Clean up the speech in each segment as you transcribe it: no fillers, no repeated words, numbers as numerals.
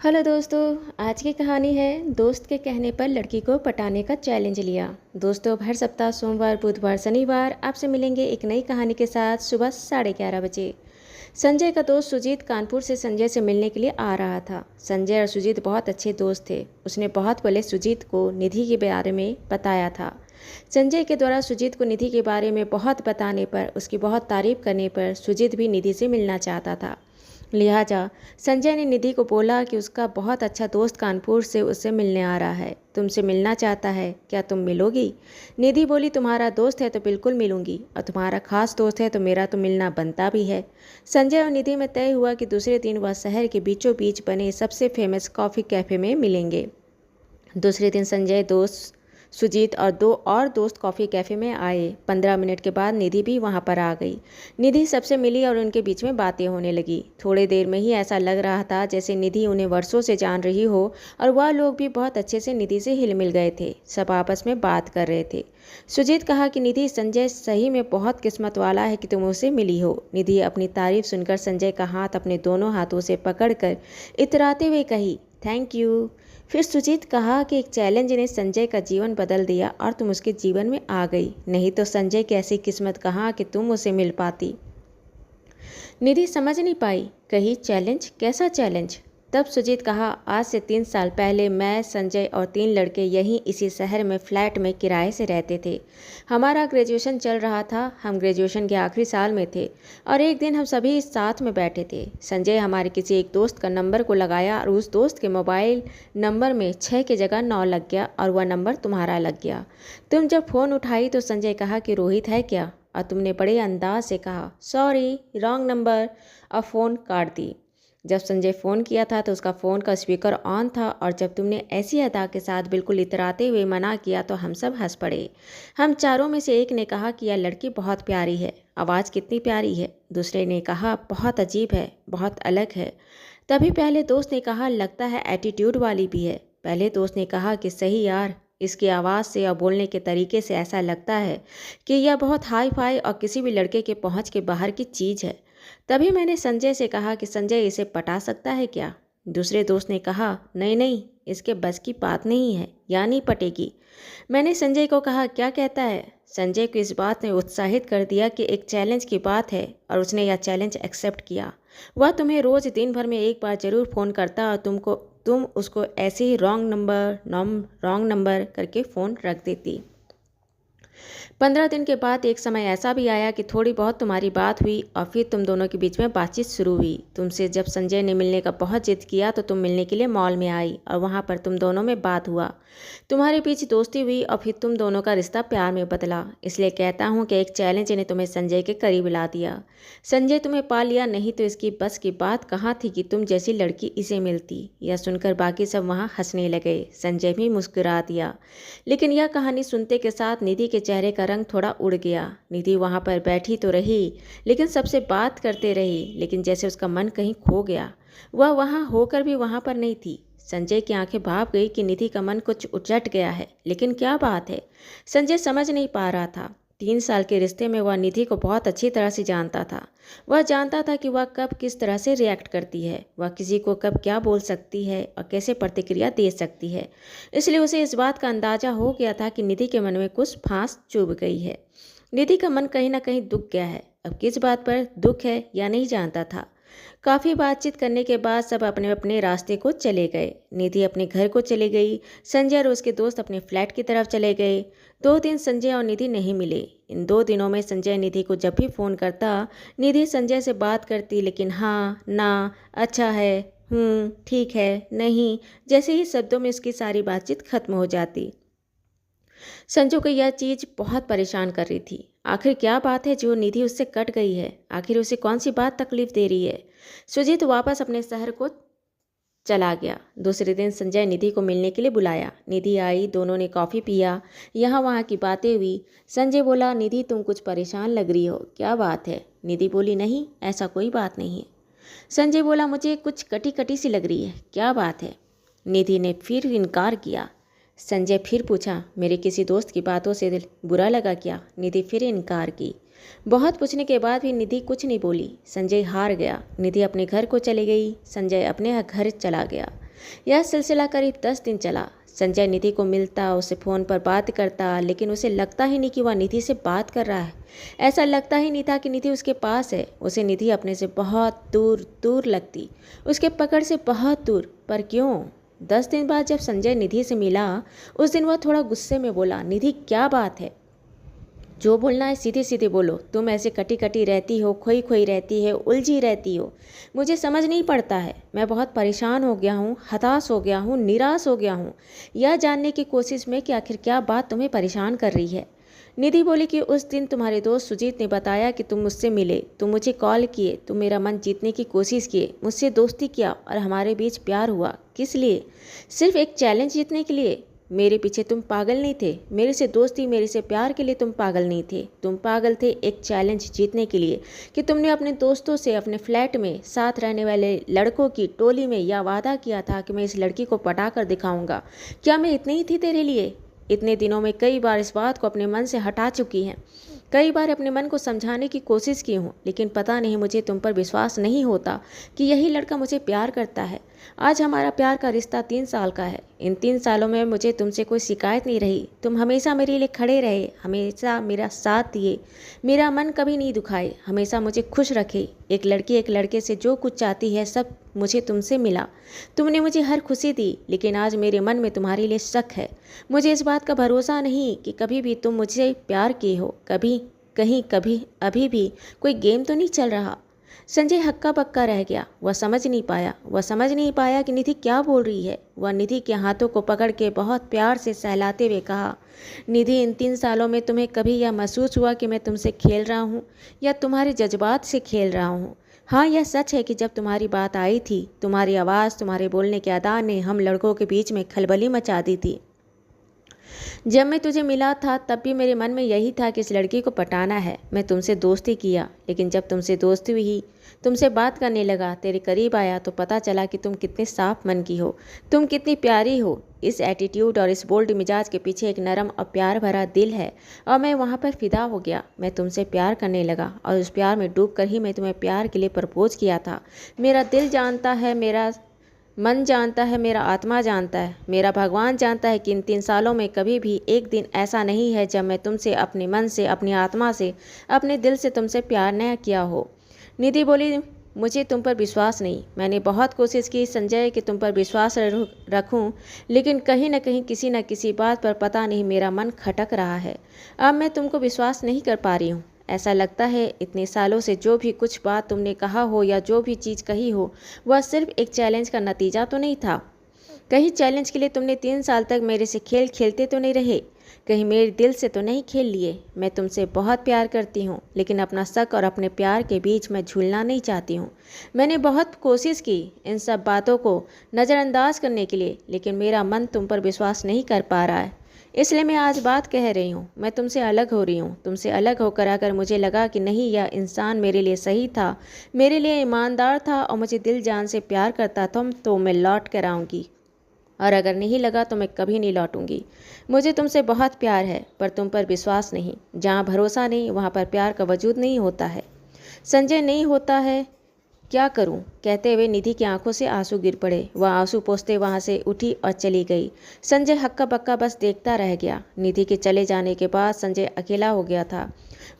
Hello दोस्तों। आज की कहानी है दोस्त के कहने पर लड़की को पटाने का चैलेंज लिया। दोस्तों, हर सप्ताह सोमवार बुधवार शनिवार आपसे मिलेंगे एक नई कहानी के साथ सुबह 11:30 बजे। संजय का दोस्त सुजीत कानपुर से संजय से मिलने के लिए आ रहा था। संजय और सुजीत बहुत अच्छे दोस्त थे। उसने बहुत पहले सुजीत को निधि के बारे में बताया था। संजय के द्वारा सुजीत को निधि के बारे में बहुत बताने पर, उसकी बहुत तारीफ करने पर सुजीत भी निधि से मिलना चाहता था। लिहाजा संजय ने निधि को बोला कि उसका बहुत अच्छा दोस्त कानपुर से उससे मिलने आ रहा है, तुमसे मिलना चाहता है, क्या तुम मिलोगी? निधि बोली, तुम्हारा दोस्त है तो बिल्कुल मिलूंगी, और तुम्हारा खास दोस्त है तो मेरा तो मिलना बनता भी है। संजय और निधि में तय हुआ कि दूसरे दिन वह शहर के बीचों बीच बने सबसे फेमस कॉफ़ी कैफ़े में मिलेंगे। दूसरे दिन संजय, दोस्त सुजीत और दो और दोस्त कॉफ़ी कैफ़े में आए। 15 मिनट के बाद निधि भी वहाँ पर आ गई। निधि सबसे मिली और उनके बीच में बातें होने लगी। थोड़ी देर में ही ऐसा लग रहा था जैसे निधि उन्हें वर्षों से जान रही हो, और वह लोग भी बहुत अच्छे से निधि से हिल मिल गए थे। सब आपस में बात कर रहे थे। सुजीत कहा कि निधि, संजय सही में बहुत किस्मत वाला है कि तुम उससे मिली हो। निधि अपनी तारीफ सुनकर संजय का हाथ अपने दोनों हाथों से पकड़कर इतराते हुए कही, थैंक यू। फिर सुजीत कहा कि एक चैलेंज ने संजय का जीवन बदल दिया और तुम उसके जीवन में आ गई, नहीं तो संजय की ऐसी किस्मत कहाँ कि तुम उसे मिल पाती। निधि समझ नहीं पाई, कही चैलेंज? कैसा चैलेंज? तब सुजीत कहा, आज से 3 साल पहले मैं, संजय और 3 लड़के यहीं इसी शहर में फ्लैट में किराए से रहते थे। हमारा ग्रेजुएशन चल रहा था, हम ग्रेजुएशन के आखिरी साल में थे, और एक दिन हम सभी साथ में बैठे थे। संजय हमारे किसी एक दोस्त का नंबर को लगाया और उस दोस्त के मोबाइल नंबर में 6 की जगह 9 लग गया, और वह नंबर तुम्हारा लग गया। तुम जब फ़ोन उठाई तो संजय कहा कि रोहित है क्या, और तुमने बड़े अंदाज से कहा सॉरी रॉन्ग नंबर, और फ़ोन काट दी। जब संजय फ़ोन किया था तो उसका फ़ोन का स्पीकर ऑन था, और जब तुमने ऐसी अदा के साथ बिल्कुल इतराते हुए मना किया तो हम सब हंस पड़े। हम चारों में से एक ने कहा कि यह लड़की बहुत प्यारी है। आवाज़ कितनी प्यारी है। दूसरे ने कहा बहुत अजीब है, बहुत अलग है। तभी पहले दोस्त ने कहा लगता है एटीट्यूड वाली भी है। पहले दोस्त ने कहा कि सही यार, इसकी आवाज़ से और बोलने के तरीके से ऐसा लगता है कि यह बहुत हाई फाई और किसी भी लड़के के पहुंच के बाहर की चीज़ है। तभी मैंने संजय से कहा कि संजय इसे पटा सकता है क्या? दूसरे दोस्त ने कहा नहीं नहीं, इसके बस की बात नहीं है, या नहीं पटेगी। मैंने संजय को कहा क्या कहता है? संजय को इस बात ने उत्साहित कर दिया कि एक चैलेंज की बात है, और उसने यह चैलेंज एक्सेप्ट किया। वह तुम्हें रोज़ दिन भर में एक बार ज़रूर फ़ोन करता और तुम उसको ऐसे ही रॉन्ग नंबर करके फ़ोन रख देती। 15 दिन के बाद एक समय ऐसा भी आया कि थोड़ी बहुत तुम्हारी बात हुई, और फिर तुम दोनों के बीच में बातचीत शुरू हुई। तुमसे जब संजय ने मिलने का बहुत जिद किया तो तुम मिलने के लिए मॉल में आई, और वहाँ पर तुम दोनों में बात हुआ। तुम्हारे बीच दोस्ती हुई, और फिर तुम दोनों का रिश्ता प्यार में बदला। इसलिए कहता हूँ कि एक चैलेंज ने तुम्हें संजय के करीब ला दिया। संजय तुम्हें पा लिया, नहीं तो इसकी बस की बात कहाँ थी कि तुम जैसी लड़की इसे मिलती। यह सुनकर बाकी सब वहाँ हंसने लगे। संजय भी मुस्कुरा दिया। लेकिन यह कहानी सुनते के साथ निधि के चेहरे का रंग थोड़ा उड़ गया। निधि वहाँ पर बैठी तो रही, लेकिन सबसे बात करते रही, लेकिन जैसे उसका मन कहीं खो गया। वह वहाँ होकर भी वहाँ पर नहीं थी। संजय की आंखें भाप गई कि निधि का मन कुछ उचट गया है, लेकिन क्या बात है? संजय समझ नहीं पा रहा था। 3 साल के रिश्ते में वह निधि को बहुत अच्छी तरह से जानता था। वह जानता था कि वह कब किस तरह से रिएक्ट करती है, वह किसी को कब क्या बोल सकती है और कैसे प्रतिक्रिया दे सकती है। इसलिए उसे इस बात का अंदाजा हो गया था कि निधि के मन में कुछ फांस चुभ गई है। निधि का मन कहीं ना कहीं दुख गया है। अब किस बात पर दुख है या नहीं जानता था। काफ़ी बातचीत करने के बाद सब अपने अपने रास्ते को चले गए। निधि अपने घर को चली गई। संजय और उसके दोस्त अपने फ्लैट की तरफ चले गए। 2 दिन संजय और निधि नहीं मिले। इन 2 दिनों में संजय निधि को जब भी फ़ोन करता, निधि संजय से बात करती, लेकिन हाँ, ना, अच्छा है, ठीक है, नहीं जैसे ही शब्दों में उसकी सारी बातचीत खत्म हो जाती। संजू को यह चीज़ बहुत परेशान कर रही थी। आखिर क्या बात है जो निधि उससे कट गई है? आखिर उसे कौन सी बात तकलीफ दे रही है? सुजीत वापस अपने शहर को चला गया। दूसरे दिन संजय निधि को मिलने के लिए बुलाया। निधि आई, दोनों ने कॉफ़ी पिया, यहाँ वहाँ की बातें हुई। संजय बोला, निधि तुम कुछ परेशान लग रही हो, क्या बात है? निधि बोली, नहीं ऐसा कोई बात नहीं है। संजय बोला, मुझे कुछ कटी कटी सी लग रही है, क्या बात है? निधि ने फिर इनकार किया। संजय फिर पूछा, मेरे किसी दोस्त की बातों से दिल बुरा लगा क्या? निधि फिर इनकार की। बहुत पूछने के बाद भी निधि कुछ नहीं बोली। संजय हार गया। निधि अपने घर को चली गई। संजय अपने घर चला गया। यह सिलसिला करीब 10 दिन चला। संजय निधि को मिलता, उसे फ़ोन पर बात करता, लेकिन उसे लगता ही नहीं कि वह निधि से बात कर रहा है। ऐसा लगता ही नहीं था कि निधि उसके पास है। उसे निधि अपने से बहुत दूर दूर लगती, उसके पकड़ से बहुत दूर। पर क्यों? 10 दिन बाद जब संजय निधि से मिला, उस दिन वह थोड़ा गुस्से में बोला, निधि क्या बात है? जो बोलना है सीधे सीधे बोलो। तुम ऐसे कटी कटी रहती हो, खोई खोई रहती है, उलझी रहती हो, मुझे समझ नहीं पड़ता है। मैं बहुत परेशान हो गया हूँ, हताश हो गया हूँ, निराश हो गया हूँ, यह जानने की कोशिश में कि आखिर क्या बात तुम्हें परेशान कर रही है। निधि बोली कि उस दिन तुम्हारे दोस्त सुजीत ने बताया कि तुम मुझसे मिले, तुम मुझे कॉल किए, तुम मेरा मन जीतने की कोशिश किए, मुझसे दोस्ती किया और हमारे बीच प्यार हुआ। किस लिए? सिर्फ एक चैलेंज जीतने के लिए। मेरे पीछे तुम पागल नहीं थे। मेरे से दोस्ती, मेरे से प्यार के लिए तुम पागल नहीं थे। तुम पागल थे एक चैलेंज जीतने के लिए कि तुमने अपने दोस्तों से अपने फ्लैट में साथ रहने वाले लड़कों की टोली में यह वादा किया था कि मैं इस लड़की को पटा कर दिखाऊंगा। क्या मैं इतनी ही थी तेरे लिए? इतने दिनों में कई बार इस बात को अपने मन से हटा चुकी हैं, कई बार अपने मन को समझाने की कोशिश की हूँ, लेकिन पता नहीं मुझे तुम पर विश्वास नहीं होता कि यही लड़का मुझे प्यार करता है। आज हमारा प्यार का रिश्ता 3 साल का है। इन 3 सालों में मुझे तुमसे कोई शिकायत नहीं रही। तुम हमेशा मेरे लिए खड़े रहे, हमेशा मेरा साथ दिए, मेरा मन कभी नहीं दुखाए, हमेशा मुझे खुश रखे। एक लड़की एक लड़के से जो कुछ चाहती है सब मुझे तुमसे मिला। तुमने मुझे हर खुशी दी, लेकिन आज मेरे मन में तुम्हारे लिए शक है। मुझे इस बात का भरोसा नहीं कि कभी भी तुम मुझसे प्यार किए हो। कभी, कहीं, कभी, अभी भी कोई गेम तो नहीं चल रहा। संजय हक्का बक्का रह गया। वह समझ नहीं पाया कि निधि क्या बोल रही है। वह निधि के हाथों को पकड़ के बहुत प्यार से सहलाते हुए कहा, निधि, इन 3 सालों में तुम्हें कभी यह महसूस हुआ कि मैं तुमसे खेल रहा हूँ या तुम्हारे जज्बात से खेल रहा हूँ? हाँ, यह सच है कि जब तुम्हारी बात आई थी, तुम्हारी आवाज़, तुम्हारे बोलने के अदा ने हम लड़कों के बीच में खलबली मचा दी थी। जब मैं तुझे मिला था तब भी मेरे मन में यही था कि इस लड़की को पटाना है। मैं तुमसे दोस्ती किया, लेकिन जब तुमसे दोस्ती हुई, तुमसे बात करने लगा, तेरे करीब आया तो पता चला कि तुम कितने साफ मन की हो, तुम कितनी प्यारी हो। इस एटीट्यूड और इस बोल्ड मिजाज के पीछे एक नरम और प्यार भरा दिल है, और मैं वहाँ पर फिदा हो गया। मैं तुमसे प्यार करने लगा और उस प्यार में डूब कर ही मैं तुम्हें प्यार के लिए प्रपोज किया था। मेरा दिल जानता है, मेरा मन जानता है, मेरा आत्मा जानता है, मेरा भगवान जानता है कि इन 3 सालों में कभी भी एक दिन ऐसा नहीं है जब मैं तुमसे अपने मन से, अपनी आत्मा से, अपने दिल से तुमसे प्यार न किया हो। निधि बोली, मुझे तुम पर विश्वास नहीं। मैंने बहुत कोशिश की संजय कि तुम पर विश्वास रखूं, लेकिन कहीं न कहीं किसी न किसी बात पर पता नहीं मेरा मन खटक रहा है। अब मैं तुमको विश्वास नहीं कर पा रही हूँ। ऐसा लगता है इतने सालों से जो भी कुछ बात तुमने कहा हो या जो भी चीज़ कही हो, वह सिर्फ एक चैलेंज का नतीजा तो नहीं था। कहीं चैलेंज के लिए तुमने 3 साल तक मेरे से खेल खेलते तो नहीं रहे? कहीं मेरे दिल से तो नहीं खेल लिए? मैं तुमसे बहुत प्यार करती हूँ, लेकिन अपना शक और अपने प्यार के बीच मैं झूलना नहीं चाहती हूँ। मैंने बहुत कोशिश की इन सब बातों को नज़रअंदाज करने के लिए, लेकिन मेरा मन तुम पर विश्वास नहीं कर पा रहा है। इसलिए मैं आज बात कह रही हूँ। मैं तुमसे अलग हो रही हूँ। तुमसे अलग होकर अगर मुझे लगा कि नहीं, यह इंसान मेरे लिए सही था, मेरे लिए ईमानदार था और मुझे दिल जान से प्यार करता था, तो मैं लौट कर आऊँगी, और अगर नहीं लगा तो मैं कभी नहीं लौटूंगी। मुझे तुमसे बहुत प्यार है, पर तुम पर विश्वास नहीं। जहाँ भरोसा नहीं, वहाँ पर प्यार का वजूद नहीं होता है। संजय, नहीं होता है, क्या करूं? कहते हुए निधि की आंखों से आंसू गिर पड़े। वह आंसू पोंछते वहां से उठी और चली गई। संजय हक्का बक्का बस देखता रह गया। निधि के चले जाने के बाद संजय अकेला हो गया था।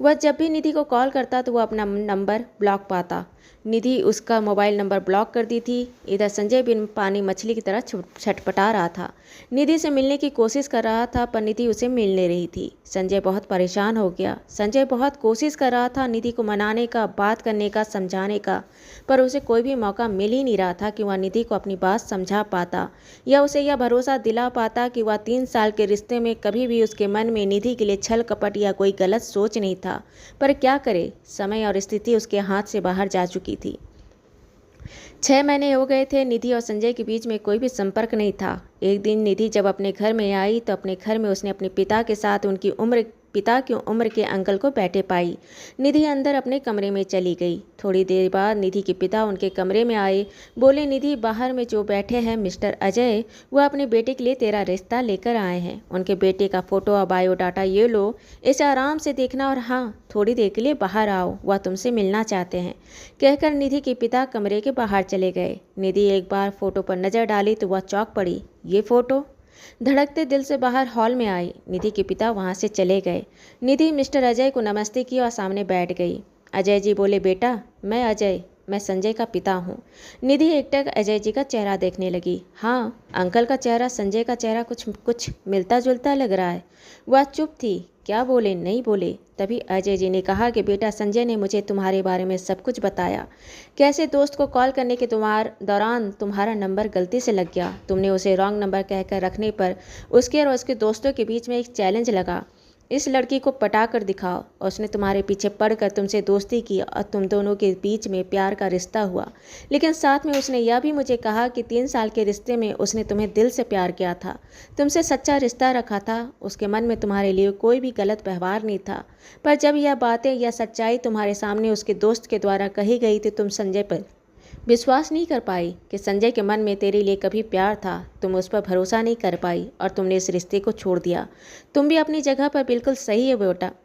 वह जब भी निधि को कॉल करता तो वह अपना नंबर ब्लॉक पाता। निधि उसका मोबाइल नंबर ब्लॉक कर दी थी। इधर संजय बिन पानी मछली की तरह छटपटा रहा था। निधि से मिलने की कोशिश कर रहा था, पर निधि उसे मिल नहीं रही थी। संजय बहुत परेशान हो गया। संजय बहुत कोशिश कर रहा था निधि को मनाने का, बात करने का, समझाने का, पर उसे कोई भी मौका मिल ही नहीं रहा था कि वह निधि को अपनी बात समझा पाता या उसे यह भरोसा दिला पाता कि वह 3 साल के रिश्ते में कभी भी उसके मन में निधि के लिए छल कपट या कोई गलत सोच नहीं था। पर क्या करे, समय और स्थिति उसके हाथ से बाहर जा चुकी थी। 6 महीने हो गए थे। निधि और संजय के बीच में कोई भी संपर्क नहीं था। एक दिन निधि जब अपने घर में आई तो अपने घर में उसने अपने पिता के साथ उनकी उम्र पिता की उम्र के अंकल को बैठे पाई। निधि अंदर अपने कमरे में चली गई। थोड़ी देर बाद निधि के पिता उनके कमरे में आए। बोले, निधि, बाहर में जो बैठे हैं मिस्टर अजय, वह अपने बेटे के लिए तेरा रिश्ता लेकर आए हैं। उनके बेटे का फोटो और बायोडाटा ये लो, इसे आराम से देखना और हाँ, थोड़ी देर के लिए बाहर आओ, वह तुमसे मिलना चाहते हैं। कहकर निधि के पिता कमरे के बाहर चले गए। निधि एक बार फोटो पर नजर डाली तो वह चौंक पड़ी। ये फोटो? धड़कते दिल से बाहर हॉल में आई। निधि के पिता वहां से चले गए। निधि मिस्टर अजय को नमस्ते की और सामने बैठ गई। अजय जी बोले, बेटा, मैं संजय का पिता हूँ। निधि एकटक अजय जी का चेहरा देखने लगी। हाँ, अंकल का चेहरा संजय का चेहरा कुछ मिलता जुलता लग रहा है। वह चुप थी। क्या बोले, नहीं बोले। तभी अजय जी ने कहा कि बेटा, संजय ने मुझे तुम्हारे बारे में सब कुछ बताया। कैसे दोस्त को कॉल करने के दौरान तुम्हारा नंबर गलती से लग गया। तुमने उसे रॉन्ग नंबर कहकर रखने पर उसके और उसके दोस्तों के बीच में एक चैलेंज लगा, इस लड़की को पटा कर दिखाओ। और उसने तुम्हारे पीछे पड़कर तुमसे दोस्ती की और तुम दोनों के बीच में प्यार का रिश्ता हुआ। लेकिन साथ में उसने यह भी मुझे कहा कि 3 साल के रिश्ते में उसने तुम्हें दिल से प्यार किया था, तुमसे सच्चा रिश्ता रखा था। उसके मन में तुम्हारे लिए कोई भी गलत व्यवहार नहीं था। पर जब यह बातें या सच्चाई तुम्हारे सामने उसके दोस्त के द्वारा कही गई तो तुम संजय पर विश्वास नहीं कर पाई कि संजय के मन में तेरे लिए कभी प्यार था। तुम उस पर भरोसा नहीं कर पाई और तुमने इस रिश्ते को छोड़ दिया। तुम भी अपनी जगह पर बिल्कुल सही है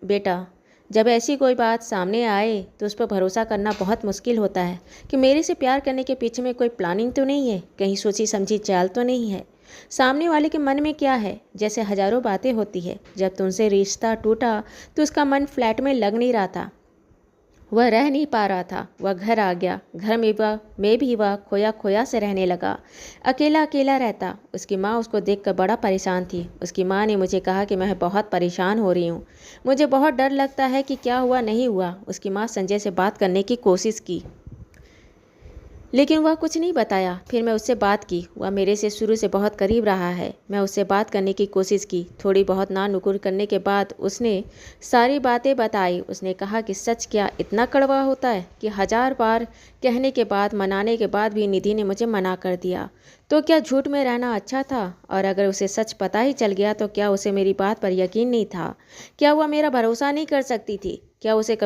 बेटा। जब ऐसी कोई बात सामने आए तो उस पर भरोसा करना बहुत मुश्किल होता है कि मेरे से प्यार करने के पीछे में कोई प्लानिंग तो नहीं है, कहीं सोची समझी चाल तो नहीं है। सामने वाले के मन में क्या है, जैसे हजारों बातें होती है। जब तुमसे रिश्ता टूटा तो उसका मन फ्लैट में लग नहीं रहा था, वह रह नहीं पा रहा था। वह घर आ गया। घर में भी वह खोया खोया से रहने लगा, अकेला अकेला रहता। उसकी माँ उसको देखकर बड़ा परेशान थी। उसकी माँ ने मुझे कहा कि मैं बहुत परेशान हो रही हूँ, मुझे बहुत डर लगता है कि क्या हुआ नहीं हुआ। उसकी माँ संजय से बात करने की कोशिश की लेकिन वह कुछ नहीं बताया। फिर मैं उससे बात की। वह मेरे से शुरू से बहुत करीब रहा है। मैं उससे बात करने की कोशिश की। थोड़ी बहुत ना नुकुर करने के बाद उसने सारी बातें बताई। उसने कहा कि सच क्या इतना कड़वा होता है कि 1000 बार कहने के बाद, मनाने के बाद भी निधि ने मुझे मना कर दिया। तो क्या झूठ में रहना अच्छा था? और अगर उसे सच पता ही चल गया तो क्या उसे मेरी बात पर यकीन नहीं था? क्या वह मेरा भरोसा नहीं कर सकती थी? क्या उसे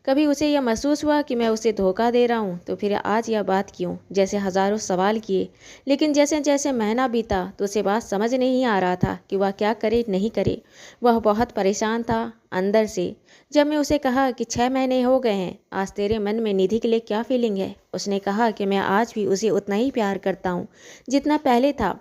कभी उसे यह महसूस हुआ कि मैं उसे धोखा दे रहा हूँ? तो फिर आज यह बात क्यों? जैसे हजारों सवाल किए, लेकिन जैसे जैसे महीना बीता तो उसे बात समझ नहीं आ रहा था कि वह क्या करे नहीं करे। वह बहुत परेशान था अंदर से। जब मैं उसे कहा कि 6 महीने हो गए हैं, आज तेरे मन में निधि के लिए क्या फीलिंग है? उसने कहा कि मैं आज भी उसे उतना ही प्यार करता हूँ जितना पहले था।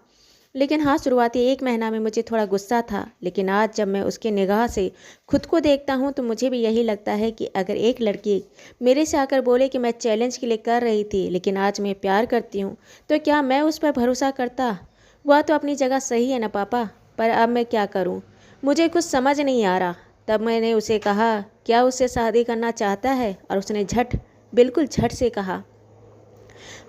लेकिन हाँ, शुरुआती 1 महीना में मुझे थोड़ा गुस्सा था, लेकिन आज जब मैं उसके निगाह से खुद को देखता हूँ तो मुझे भी यही लगता है कि अगर एक लड़की मेरे से आकर बोले कि मैं चैलेंज के लिए कर रही थी लेकिन आज मैं प्यार करती हूँ, तो क्या मैं उस पर भरोसा करता? वह तो अपनी जगह सही है ना पापा, पर अब मैं क्या करूँ, मुझे कुछ समझ नहीं आ रहा। तब मैंने उसे कहा, क्या उससे शादी करना चाहता है? और उसने बिल्कुल झट से कहा,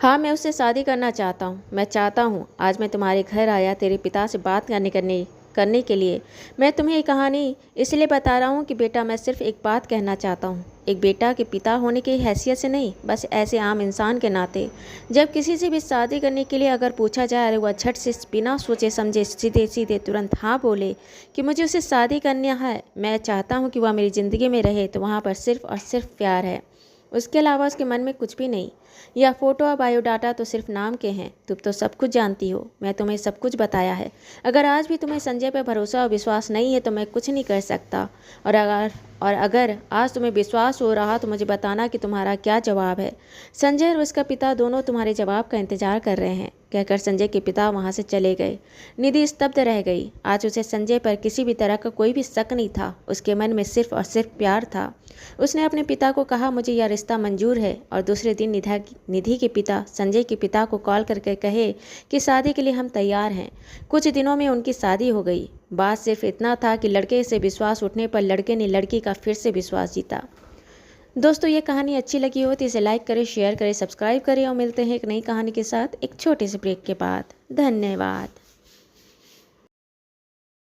हाँ, मैं उससे शादी करना चाहता हूँ। मैं चाहता हूँ आज मैं तुम्हारे घर आया तेरे पिता से बात करने के लिए। मैं तुम्हें ये कहानी इसलिए बता रहा हूँ कि बेटा, मैं सिर्फ एक बात कहना चाहता हूँ, एक बेटा के पिता होने की हैसियत से नहीं, बस ऐसे आम इंसान के नाते। जब किसी से भी शादी करने के लिए अगर पूछा जाए और वह झट से बिना सोचे समझे सीधे सीधे तुरंत हाँ बोले कि मुझे उससे शादी करनी है, मैं चाहता हूँ कि वह मेरी ज़िंदगी में रहे, तो वहाँ पर सिर्फ और सिर्फ प्यार है, उसके अलावा उसके मन में कुछ भी नहीं। यह फोटो और बायोडाटा तो सिर्फ नाम के हैं। तुम तो सब कुछ जानती हो, मैं तुम्हें सब कुछ बताया है। अगर आज भी तुम्हें संजय पर भरोसा और विश्वास नहीं है तो मैं कुछ नहीं कर सकता। और अगर आज तुम्हें विश्वास हो रहा तो मुझे बताना कि तुम्हारा क्या जवाब है। संजय और उसका पिता दोनों तुम्हारे जवाब का इंतजार कर रहे हैं। कहकर संजय के पिता वहां से चले गए। निधि स्तब्ध रह गई। आज उसे संजय पर किसी भी तरह का कोई भी शक नहीं था। उसके मन में सिर्फ और सिर्फ प्यार था। उसने अपने पिता को कहा, मुझे यह रिश्ता मंजूर है। और दूसरे दिन निधि के पिता संजय के पिता को कॉल करके कहे कि शादी के लिए हम तैयार हैं। कुछ दिनों में उनकी शादी हो गई। बात सिर्फ इतना था कि लड़के से विश्वास उठने पर लड़के ने लड़की का फिर से विश्वास जीता। दोस्तों, ये कहानी अच्छी लगी हो तो इसे लाइक करें, शेयर करें, सब्सक्राइब करें और मिलते हैं एक नई कहानी के साथ एक छोटे से ब्रेक के बाद। धन्यवाद।